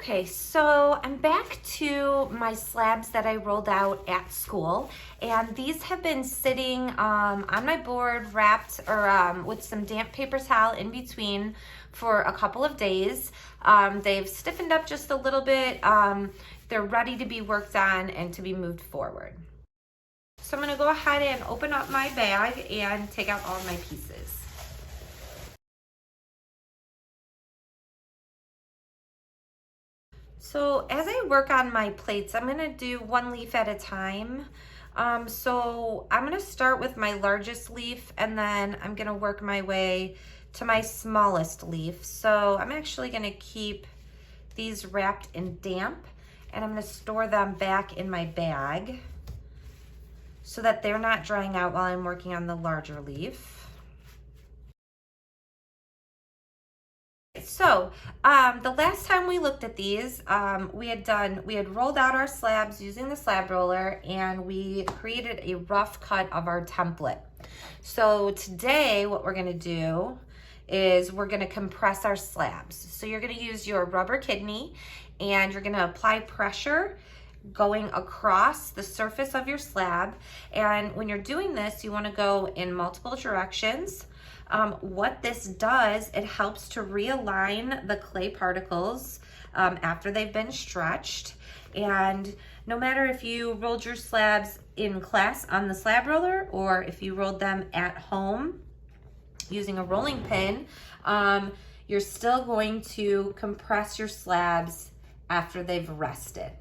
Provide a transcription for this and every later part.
Okay, so I'm back to my slabs that I rolled out at school, and these have been sitting on my board wrapped or with some damp paper towel in between for a couple of days. They've stiffened up just a little bit. They're ready to be worked on and to be moved forward. So I'm gonna go ahead and open up my bag and take out all of my pieces. So as I work on my plates, I'm gonna do one leaf at a time. So I'm gonna start with my largest leaf and then I'm gonna work my way to my smallest leaf. So I'm actually gonna keep these wrapped in damp and I'm gonna store them back in my bag so that they're not drying out while I'm working on the larger leaf. So the last time we looked at these, we had rolled out our slabs using the slab roller and we created a rough cut of our template. So today what we're gonna do is we're gonna compress our slabs. So you're gonna use your rubber kidney and you're gonna apply pressure going across the surface of your slab. And when you're doing this, you wanna go in multiple directions. What this does, it helps to realign the clay particles after they've been stretched. And no matter if you rolled your slabs in class on the slab roller or if you rolled them at home using a rolling pin, you're still going to compress your slabs after they've rested.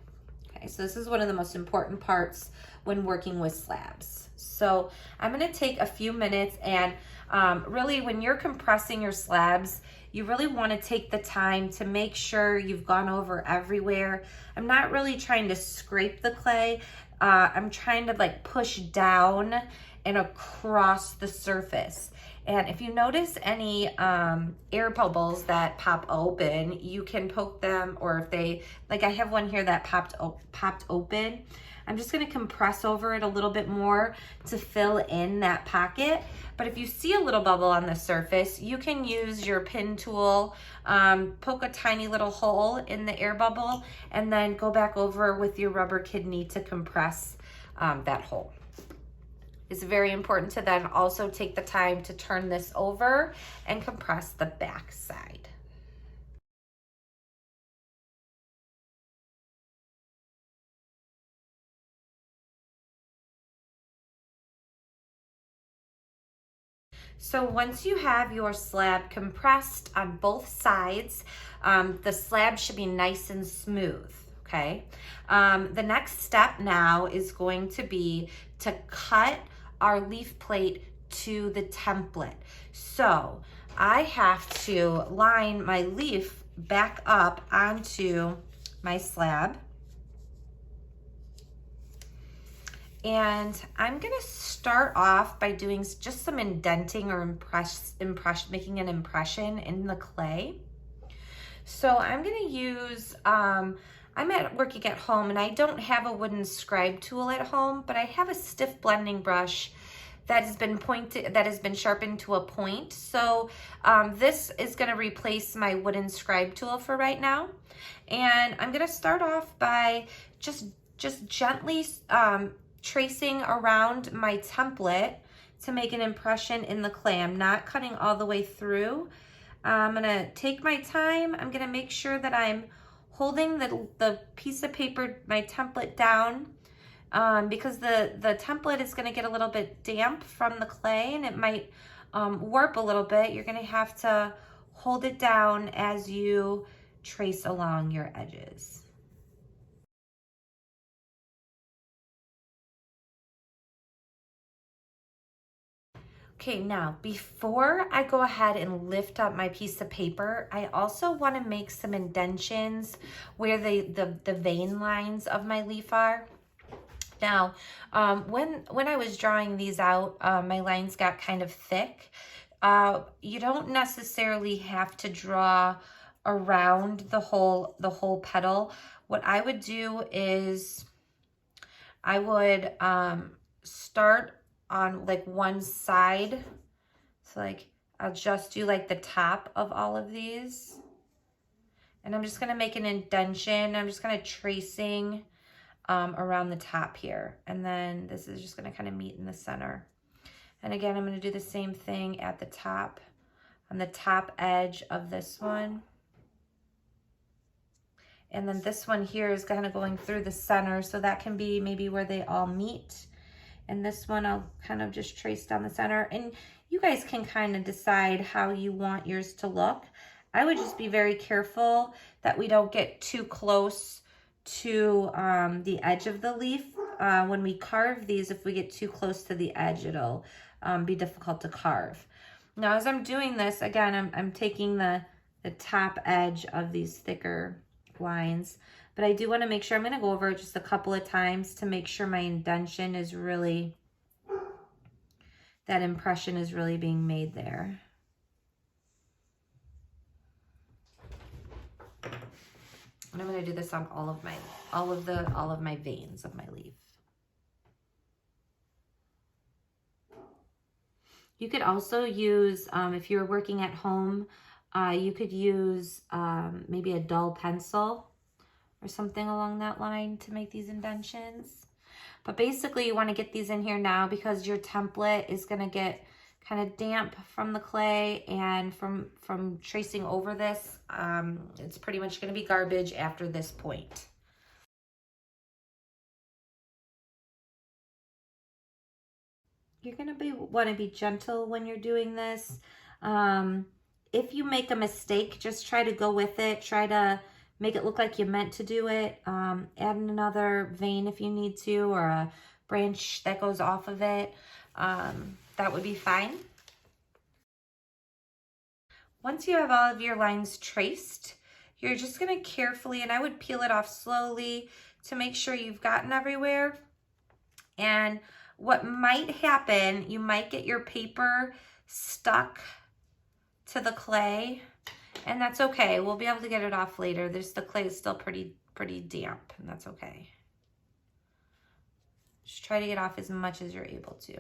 Okay, so this is one of the most important parts when working with slabs. So I'm gonna take a few minutes and really when you're compressing your slabs, you really wanna take the time to make sure you've gone over everywhere. I'm not really trying to scrape the clay. I'm trying to like push down and across the surface. And if you notice any air bubbles that pop open, you can poke them, or if they, like I have one here that popped open, I'm just gonna compress over it a little bit more to fill in that pocket. But if you see a little bubble on the surface, you can use your pin tool, poke a tiny little hole in the air bubble, and then go back over with your rubber kidney to compress that hole. It's very important to then also take the time to turn this over and compress the back side. So once you have your slab compressed on both sides, the slab should be nice and smooth, okay? The next step now is going to be to cut our leaf plate to the template. So I have to line my leaf back up onto my slab. And I'm gonna start off by doing just some indenting or making an impression in the clay. So I'm gonna use, I'm working at home and I don't have a wooden scribe tool at home, but I have a stiff blending brush that has been sharpened to a point. So this is gonna replace my wooden scribe tool for right now. And I'm gonna start off by just gently tracing around my template to make an impression in the clay. I'm not cutting all the way through. I'm gonna take my time. I'm gonna make sure that I'm holding the piece of paper, my template down, because the template is gonna get a little bit damp from the clay and it might warp a little bit. You're gonna have to hold it down as you trace along your edges. Okay, now before I go ahead and lift up my piece of paper, I also want to make some indentions where the vein lines of my leaf are. Now, when I was drawing these out, my lines got kind of thick. You don't necessarily have to draw around the whole petal. What I would do is I would start on like one side. So like I'll just do like the top of all of these. And I'm just gonna make an indention. I'm just kind of tracing around the top here. And then this is just gonna kind of meet in the center. And again, I'm gonna do the same thing at the top, on the top edge of this one. And then this one here is kind of going through the center, so that can be maybe where they all meet. And this one I'll kind of just trace down the center. And you guys can kind of decide how you want yours to look. I would just be very careful that we don't get too close to the edge of the leaf. When we carve these, if we get too close to the edge, it'll be difficult to carve. Now, as I'm doing this, again, I'm taking the top edge of these thicker lines, but I do want to make sure, I'm going to go over it just a couple of times to make sure my indention is really, that impression is really being made there. And I'm going to do this on all of my veins of my leaf. You could also use, if you're working at home, you could use maybe a dull pencil or something along that line to make these indentions. But basically you want to get these in here now because your template is going to get kind of damp from the clay, and from tracing over this, it's pretty much going to be garbage after this point. You're going to want to be gentle when you're doing this. If you make a mistake, just try to go with it. Try to make it look like you meant to do it. Add another vein if you need to, or a branch that goes off of it. That would be fine. Once you have all of your lines traced, you're just going to carefully, and I would peel it off slowly to make sure you've gotten everywhere. And what might happen, you might get your paper stuck to the clay, and that's okay. We'll be able to get it off later. The clay is still pretty damp, and that's okay. Just try to get off as much as you're able to.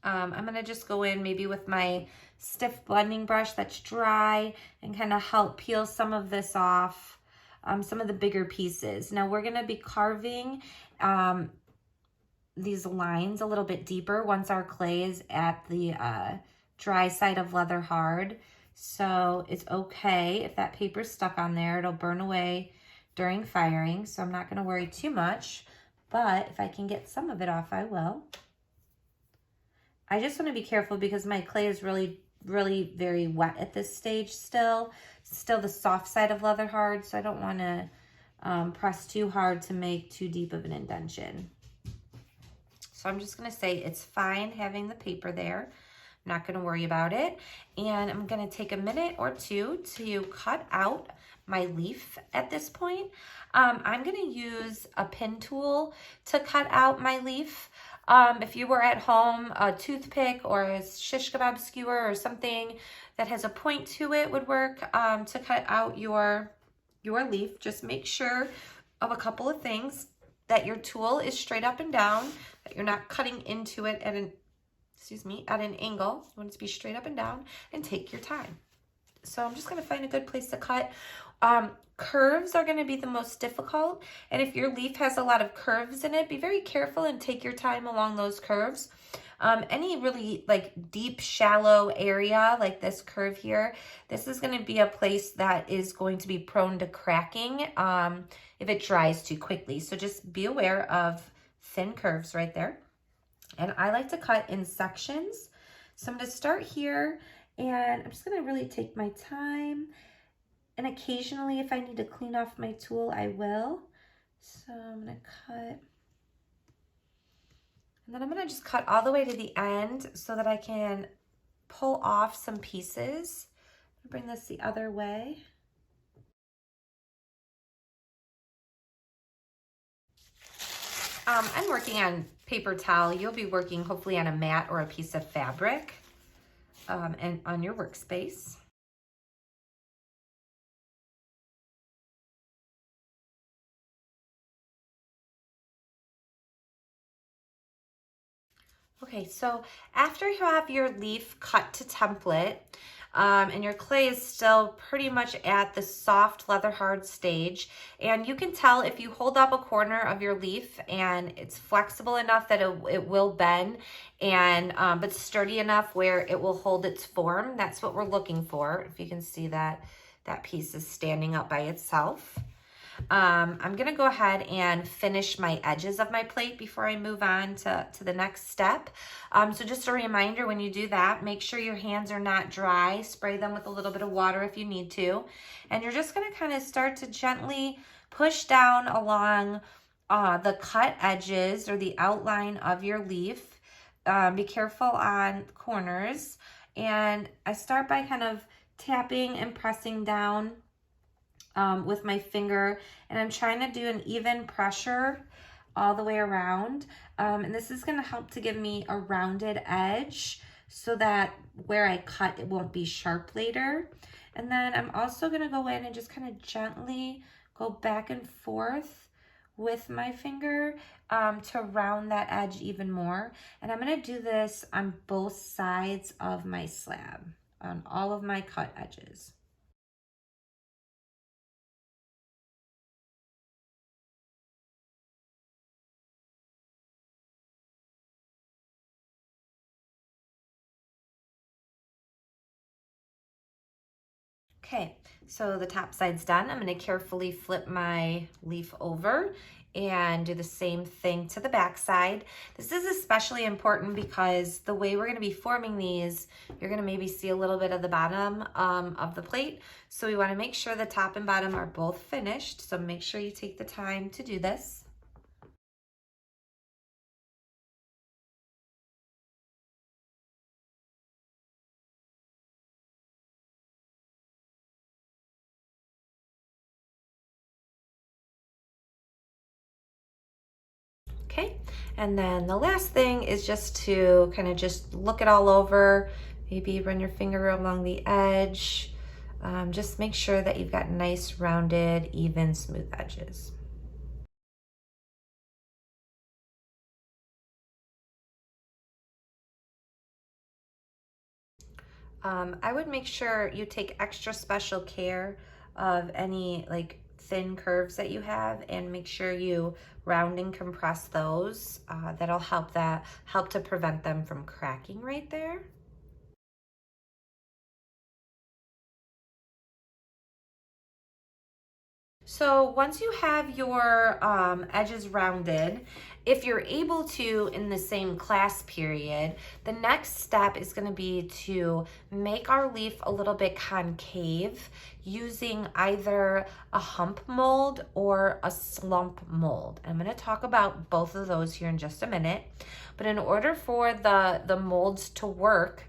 I'm gonna just go in maybe with my stiff blending brush that's dry and kind of help peel some of this off, some of the bigger pieces. Now we're gonna be carving these lines a little bit deeper once our clay is at the dry side of leather hard. So it's okay if that paper's stuck on there. It'll burn away during firing, so I'm not gonna worry too much, but if I can get some of it off, I will. I just want to be careful because my clay is really very wet at this stage still the soft side of leather hard, so I don't want to press too hard to make too deep of an indention. So I'm just going to say it's fine having the paper there. I'm not going to worry about it. And I'm going to take a minute or two to cut out my leaf at this point. I'm going to use a pin tool to cut out my leaf. If you were at home, a toothpick or a shish kebab skewer or something that has a point to it would work to cut out your leaf. Just make sure of a couple of things: that your tool is straight up and down, that you're not cutting into it at an angle. You want it to be straight up and down, and take your time. So I'm just going to find a good place to cut. Curves are going to be the most difficult, and if your leaf has a lot of curves in it, be very careful and take your time along those curves. Any really like deep, shallow area like this curve here, this is going to be a place that is going to be prone to cracking if it dries too quickly. So just be aware of thin curves right there. And I like to cut in sections. So I'm going to start here, and I'm just going to really take my time. And occasionally, if I need to clean off my tool, I will. So I'm going to cut. And then I'm going to just cut all the way to the end so that I can pull off some pieces. Bring this the other way. I'm working on paper towel. You'll be working hopefully on a mat or a piece of fabric and on your workspace. Okay, so after you have your leaf cut to template, and your clay is still pretty much at the soft leather hard stage. And you can tell if you hold up a corner of your leaf and it's flexible enough that it will bend, and but sturdy enough where it will hold its form. That's what we're looking for. If you can see that piece is standing up by itself. I'm going to go ahead and finish my edges of my plate before I move on to the next step. So just a reminder, when you do that, make sure your hands are not dry. Spray them with a little bit of water if you need to. And you're just going to kind of start to gently push down along the cut edges or the outline of your leaf. Be careful on corners. And I start by kind of tapping and pressing down with my finger, and I'm trying to do an even pressure all the way around. And this is going to help to give me a rounded edge so that where I cut, it won't be sharp later. And then I'm also going to go in and just kind of gently go back and forth with my finger to round that edge even more. And I'm going to do this on both sides of my slab, on all of my cut edges. Okay, so the top side's done. I'm going to carefully flip my leaf over and do the same thing to the back side. This is especially important because the way we're going to be forming these, you're going to maybe see a little bit of the bottom of the plate. So we want to make sure the top and bottom are both finished. So make sure you take the time to do this. Okay, and then the last thing is just to kind of just look it all over, maybe run your finger along the edge. Just make sure that you've got nice, rounded, even, smooth edges. I would make sure you take extra special care of any like thin curves that you have, and make sure you round and compress those. That'll help to prevent them from cracking right there. So once you have your edges rounded, if you're able to in the same class period, the next step is going to be to make our leaf a little bit concave using either a hump mold or a slump mold. I'm going to talk about both of those here in just a minute. But in order for the molds to work,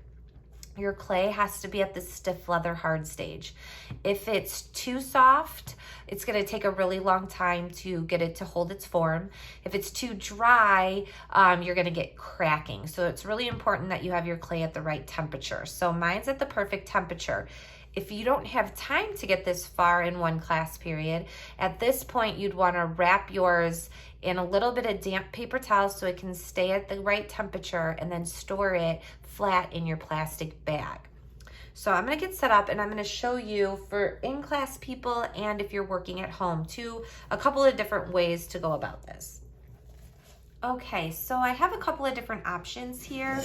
your clay has to be at the stiff leather hard stage. If it's too soft, it's going to take a really long time to get it to hold its form. If it's too dry, you're going to get cracking. So it's really important that you have your clay at the right temperature. So mine's at the perfect temperature. If you don't have time to get this far in one class period, at this point you'd want to wrap yours in a little bit of damp paper towel so it can stay at the right temperature, and then store it flat in your plastic bag. So I'm going to get set up, and I'm going to show you for in-class people and if you're working at home a couple of different ways to go about this. Okay, so I have a couple of different options here.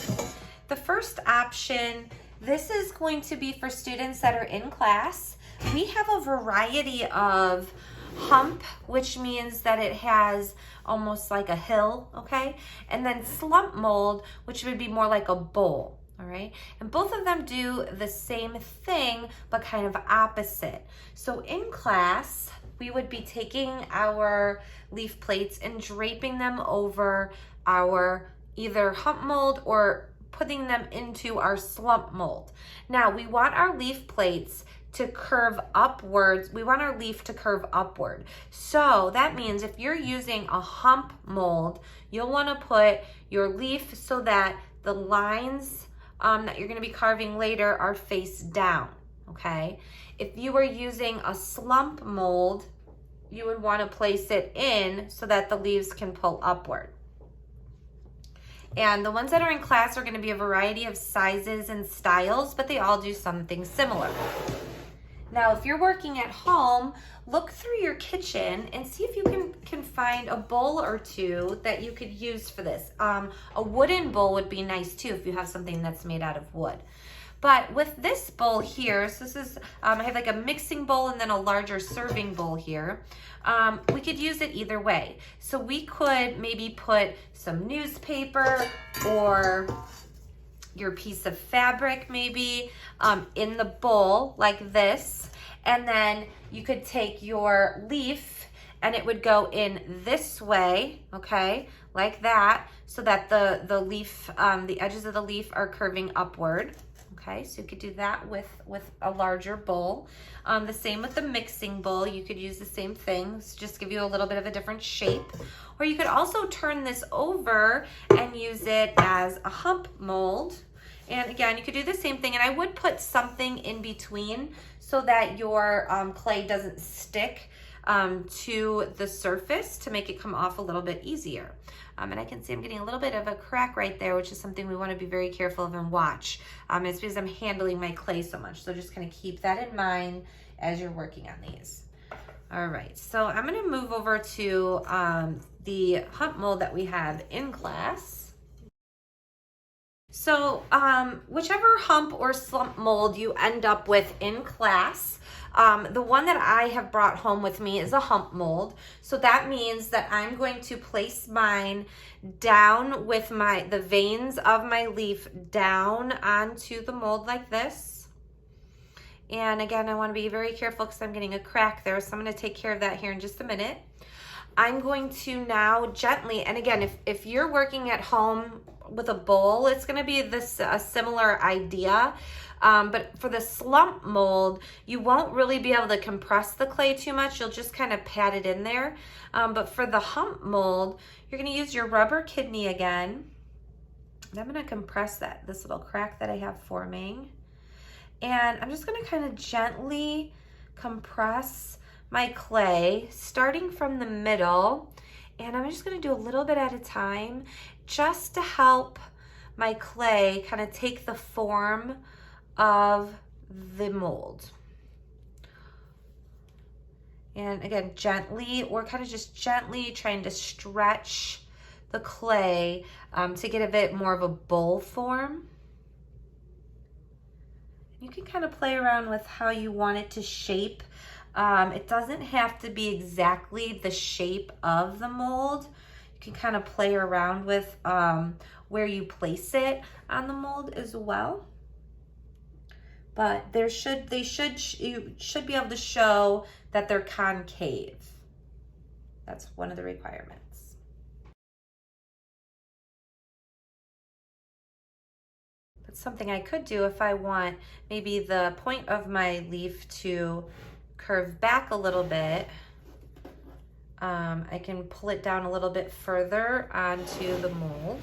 The first option, this is going to be for students that are in class. We have a variety of hump, which means that it has almost like a hill, okay? And then slump mold, which would be more like a bowl, all right? And both of them do the same thing, but kind of opposite. So in class, we would be taking our leaf plates and draping them over our either hump mold or putting them into our slump mold. Now, we want our leaf plates to curve upwards. We want our leaf to curve upward. So that means if you're using a hump mold, you'll want to put your leaf so that the lines that you're going to be carving later are face down, okay? If you were using a slump mold, you would want to place it in so that the leaves can pull upward. And the ones that are in class are going to be a variety of sizes and styles, but they all do something similar. Now, if you're working at home, look through your kitchen and see if you can find a bowl or two that you could use for this. A wooden bowl would be nice too if you have something that's made out of wood. But with this bowl here, so this is, I have like a mixing bowl and then a larger serving bowl here. We could use it either way. So we could maybe put some newspaper or your piece of fabric maybe in the bowl like this. And then you could take your leaf and it would go in this way, okay, like that, so that the leaf, the edges of the leaf are curving upward. Okay, so you could do that with a larger bowl. The same with the mixing bowl. You could use the same thing, just give you a little bit of a different shape. Or you could also turn this over and use it as a hump mold. And again, you could do the same thing. And I would put something in between so that your clay doesn't stick to the surface to make it come off a little bit easier. And I can see I'm getting a little bit of a crack right there, which is something we want to be very careful of and watch. It's because I'm handling my clay so much. So just kind of keep that in mind as you're working on these. All right, so I'm going to move over to the hump mold that we have in class. So whichever hump or slump mold you end up with in class, the one that I have brought home with me is a hump mold. So that means that I'm going to place mine down with the veins of my leaf down onto the mold like this. And again, I want to be very careful because I'm getting a crack there. So I'm going to take care of that here in just a minute. I'm going to now gently, and again, if you're working at home with a bowl, it's going to be a similar idea. But for the slump mold, you won't really be able to compress the clay too much. You'll just kind of pat it in there. But for the hump mold, you're going to use your rubber kidney again. And I'm going to compress this little crack that I have forming. And I'm just going to kind of gently compress my clay, starting from the middle. And I'm just going to do a little bit at a time just to help my clay kind of take the form of the mold. And again, gently, or kind of just gently trying to stretch the clay to get a bit more of a bowl form. You can kind of play around with how you want it to shape. It doesn't have to be exactly the shape of the mold. You can kind of play around with where you place it on the mold as well. But you should be able to show that they're concave. That's one of the requirements. That's something I could do if I want maybe the point of my leaf to curve back a little bit. I can pull it down a little bit further onto the mold.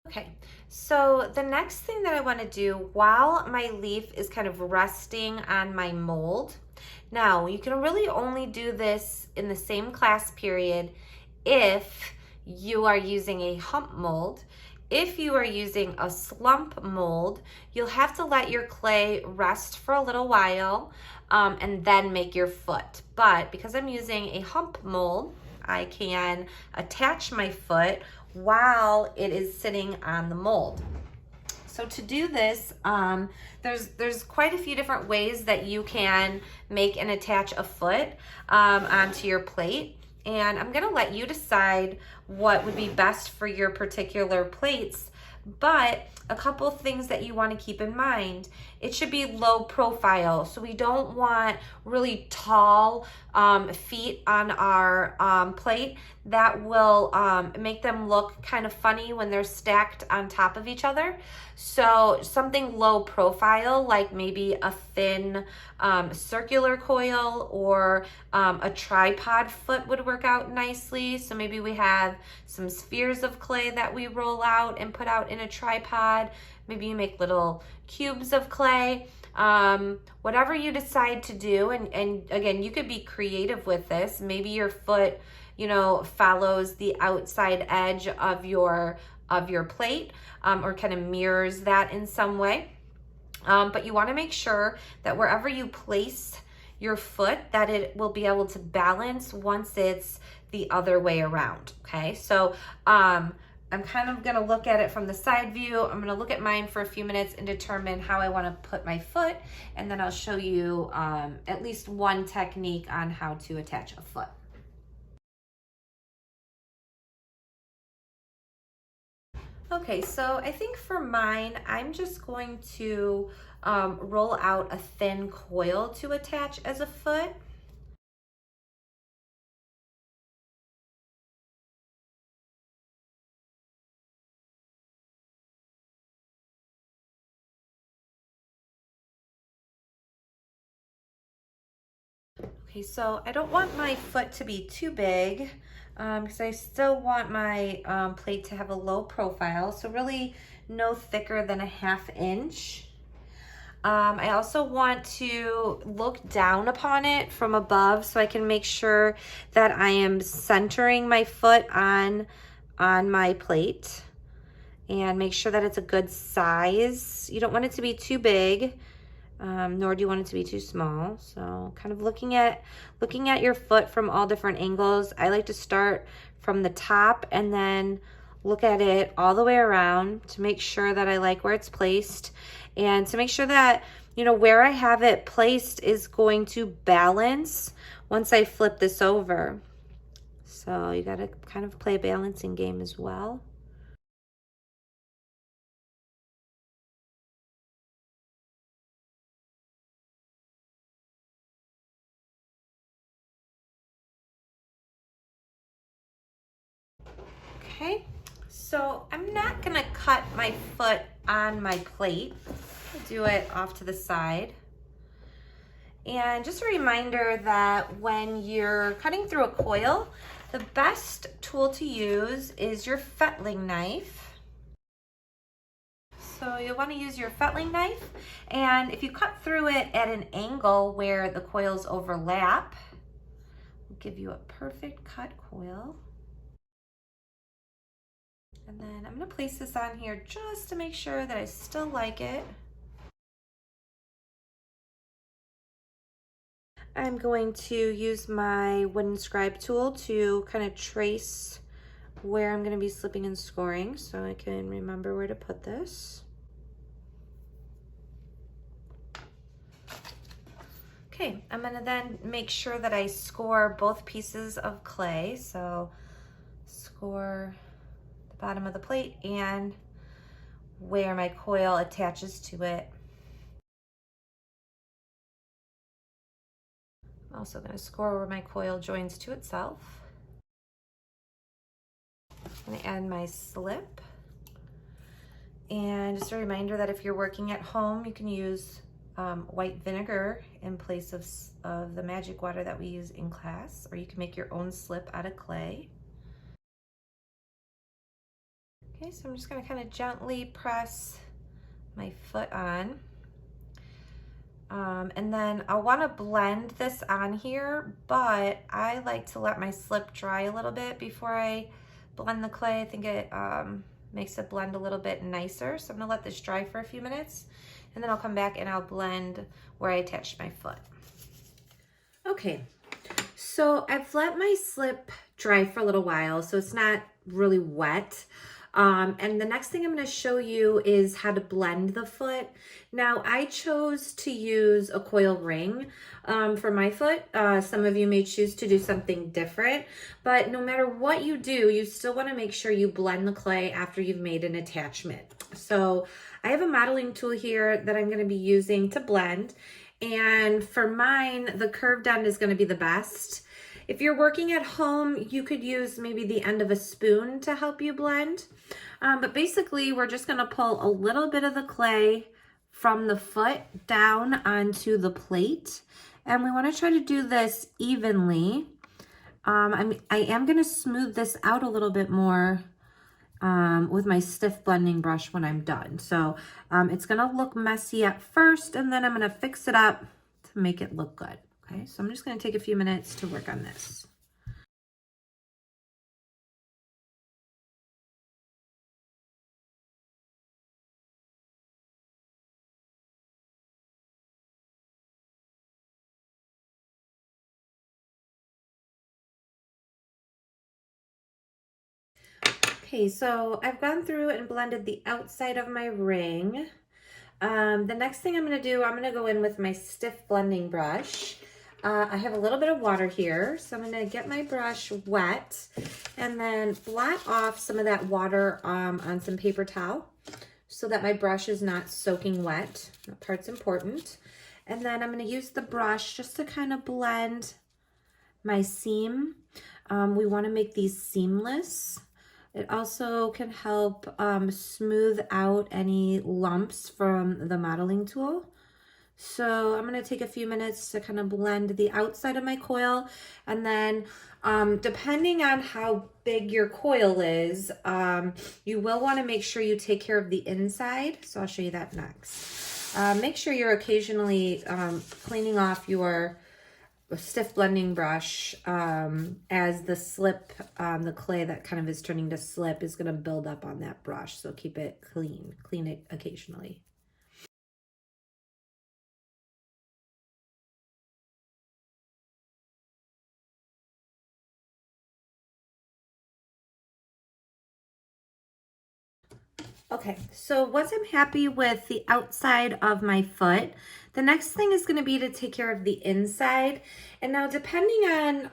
Okay, so the next thing that I want to do while my leaf is kind of resting on my mold, now you can really only do this in the same class period if you are using a hump mold. If you are using a slump mold, you'll have to let your clay rest for a little while and then make your foot. But because I'm using a hump mold, I can attach my foot while it is sitting on the mold. So to do this, there's quite a few different ways that you can make and attach a foot onto your plate. And I'm gonna let you decide what would be best for your particular plates, but a couple things that you want to keep in mind. It should be low profile, so we don't want really tall feet on our plate. That will make them look kind of funny when they're stacked on top of each other. So something low profile, like maybe a thin circular coil or a tripod foot would work out nicely. So maybe we have some spheres of clay that we roll out and put out in a tripod. Maybe you make little cubes of clay. Whatever you decide to do, and again, you could be creative with this. Maybe your foot, you know, follows the outside edge of your plate, or kind of mirrors that in some way. But you want to make sure that wherever you place your foot, that it will be able to balance once it's the other way around. Okay, so I'm kind of going to look at it from the side view. I'm going to look at mine for a few minutes and determine how I want to put my foot, and then I'll show you at least one technique on how to attach a foot. Okay, so I think for mine, I'm just going to roll out a thin coil to attach as a foot. Okay, so I don't want my foot to be too big because I still want my plate to have a low profile, so really no thicker than a 1/2 inch. I also want to look down upon it from above so I can make sure that I am centering my foot on my plate and make sure that it's a good size. You don't want it to be too big, nor do you want it to be too small. So kind of looking at your foot from all different angles. I like to start from the top and then look at it all the way around to make sure that I like where it's placed, and to make sure that, you know, where I have it placed is going to balance once I flip this over. So you got to kind of play a balancing game as well. Okay, so I'm not gonna cut my foot on my plate. I'll do it off to the side. And just a reminder that when you're cutting through a coil, the best tool to use is your fettling knife. So you'll want to use your fettling knife, and if you cut through it at an angle where the coils overlap, it'll give you a perfect cut coil. And then I'm going to place this on here just to make sure that I still like it. I'm going to use my wooden scribe tool to kind of trace where I'm going to be slipping and scoring so I can remember where to put this. Okay, I'm going to then make sure that I score both pieces of clay. So score the bottom of the plate and where my coil attaches to it. I'm also going to score where my coil joins to itself. I'm going to add my slip. And just a reminder that if you're working at home, you can use white vinegar in place of the magic water that we use in class, or you can make your own slip out of clay. Okay, so I'm just going to kind of gently press my foot on. And then I'll want to blend this on here, but I like to let my slip dry a little bit before I blend the clay. I think it makes it blend a little bit nicer. So I'm going to let this dry for a few minutes, and then I'll come back and I'll blend where I attached my foot. Okay, so I've let my slip dry for a little while, so it's not really wet. And the next thing I'm going to show you is how to blend the foot. Now, I chose to use a coil ring for my foot. Some of you may choose to do something different, but no matter what you do, you still want to make sure you blend the clay after you've made an attachment. So I have a modeling tool here that I'm going to be using to blend. And for mine, the curved end is going to be the best. If you're working at home, you could use maybe the end of a spoon to help you blend. But basically, we're just going to pull a little bit of the clay from the foot down onto the plate. And we want to try to do this evenly. I am going to smooth this out a little bit more with my stiff blending brush when I'm done. So it's gonna look messy at first, and then I'm gonna fix it up to make it look good. Okay, so I'm just gonna take a few minutes to work on this. Okay, so I've gone through and blended the outside of my ring. The next thing I'm gonna do, I'm gonna go in with my stiff blending brush. I have a little bit of water here, so I'm gonna get my brush wet and then blot off some of that water on some paper towel so that my brush is not soaking wet. That part's important. And then I'm gonna use the brush just to kind of blend my seam. We wanna make these seamless. It also can help smooth out any lumps from the modeling tool. So I'm going to take a few minutes to kind of blend the outside of my coil. And then depending on how big your coil is, you will want to make sure you take care of the inside. So I'll show you that next. Make sure you're occasionally cleaning off your stiff blending brush as the slip, the clay that kind of is turning to slip is going to build up on that brush. So keep it clean it occasionally. Okay, so once I'm happy with the outside of my foot, the next thing is going to be to take care of the inside. And now depending on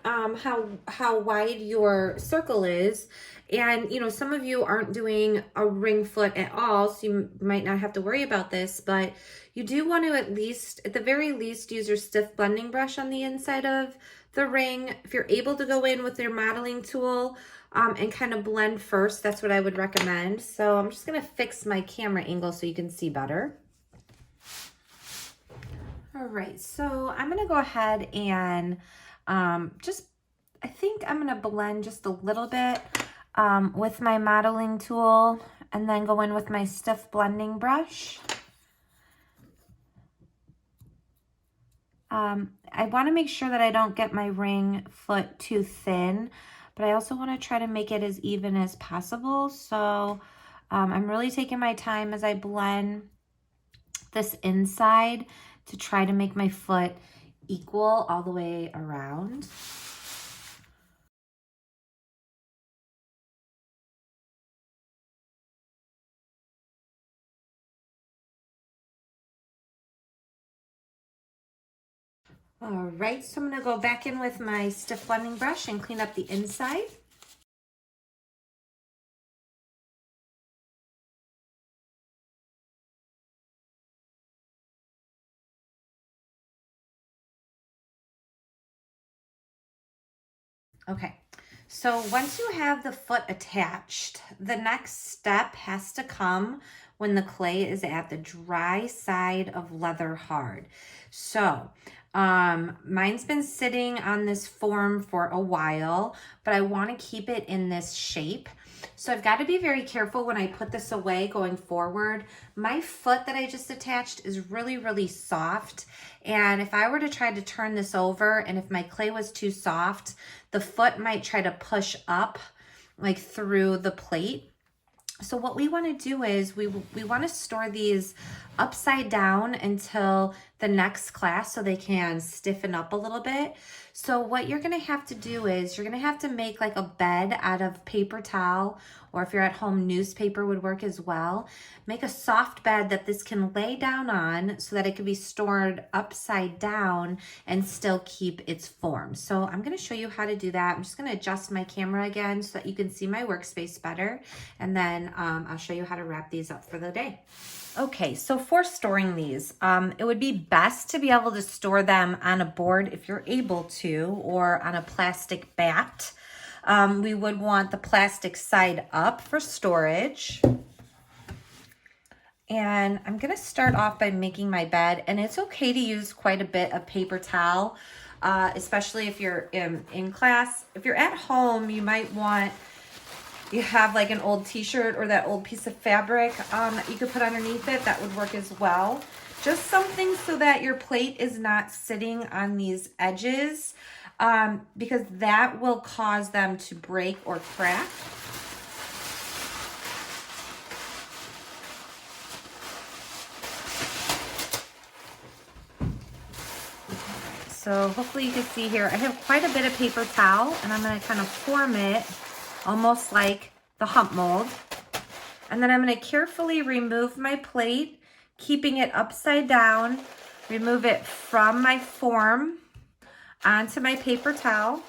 how wide your circle is, and you know, some of you aren't doing a ring foot at all, so you might not have to worry about this, but you do want to at the very least, use your stiff blending brush on the inside of the ring. If you're able to go in with your modeling tool, and kind of blend first, that's what I would recommend. So I'm just gonna fix my camera angle so you can see better. All right, so I'm gonna go ahead and I think I'm gonna blend just a little bit with my modeling tool and then go in with my stiff blending brush. I wanna make sure that I don't get my ring foot too thin, but I also want to try to make it as even as possible. So I'm really taking my time as I blend this inside to try to make my foot equal all the way around. All right, so I'm going to go back in with my stiff blending brush and clean up the inside. Okay, so once you have the foot attached, the next step has to come when the clay is at the dry side of leather hard. So mine's been sitting on this form for a while, but I want to keep it in this shape. So I've got to be very careful when I put this away going forward. My foot that I just attached is really, really soft. And if I were to try to turn this over and if my clay was too soft, the foot might try to push up like through the plate. So what we want to do is we want to store these upside down until the next class so they can stiffen up a little bit. So what you're going to have to do is you're going to have to make like a bed out of paper towel, or if you're at home, newspaper would work as well. Make a soft bed that this can lay down on so that it can be stored upside down and still keep its form. So I'm going to show you how to do that. I'm just going to adjust my camera again so that you can see my workspace better. And then I'll show you how to wrap these up for the day. Okay, so for storing these, it would be best to be able to store them on a board if you're able to, or on a plastic bat. We would want the plastic side up for storage. And I'm gonna start off by making my bed, and it's okay to use quite a bit of paper towel, especially if you're in class. If you're at home, you might want you have like an old t-shirt or that old piece of fabric that you could put underneath it, that would work as well. Just something so that your plate is not sitting on these edges, because that will cause them to break or crack. So hopefully you can see here, I have quite a bit of paper towel, and I'm going to kind of form it almost like the hump mold. And then I'm going to carefully remove my plate, keeping it upside down, remove it from my form onto my paper towel.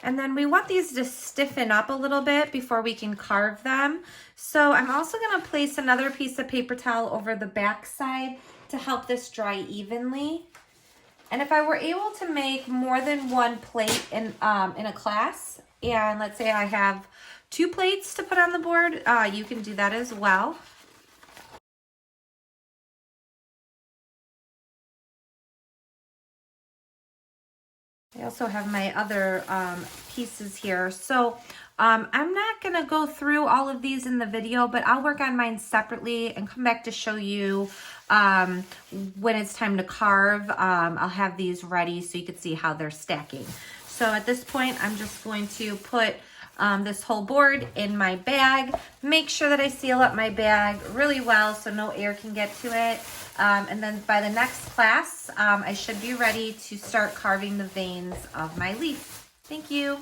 And then we want these to stiffen up a little bit before we can carve them. So I'm also going to place another piece of paper towel over the back side to help this dry evenly. And if I were able to make more than one plate in a class, and let's say I have 2 plates to put on the board, you can do that as well. I also have my other pieces here. So I'm not going to go through all of these in the video, but I'll work on mine separately and come back to show you when it's time to carve. I'll have these ready so you can see how they're stacking. So at this point, I'm just going to put this whole board in my bag. Make sure that I seal up my bag really well so no air can get to it. And then by the next class, I should be ready to start carving the veins of my leaf. Thank you.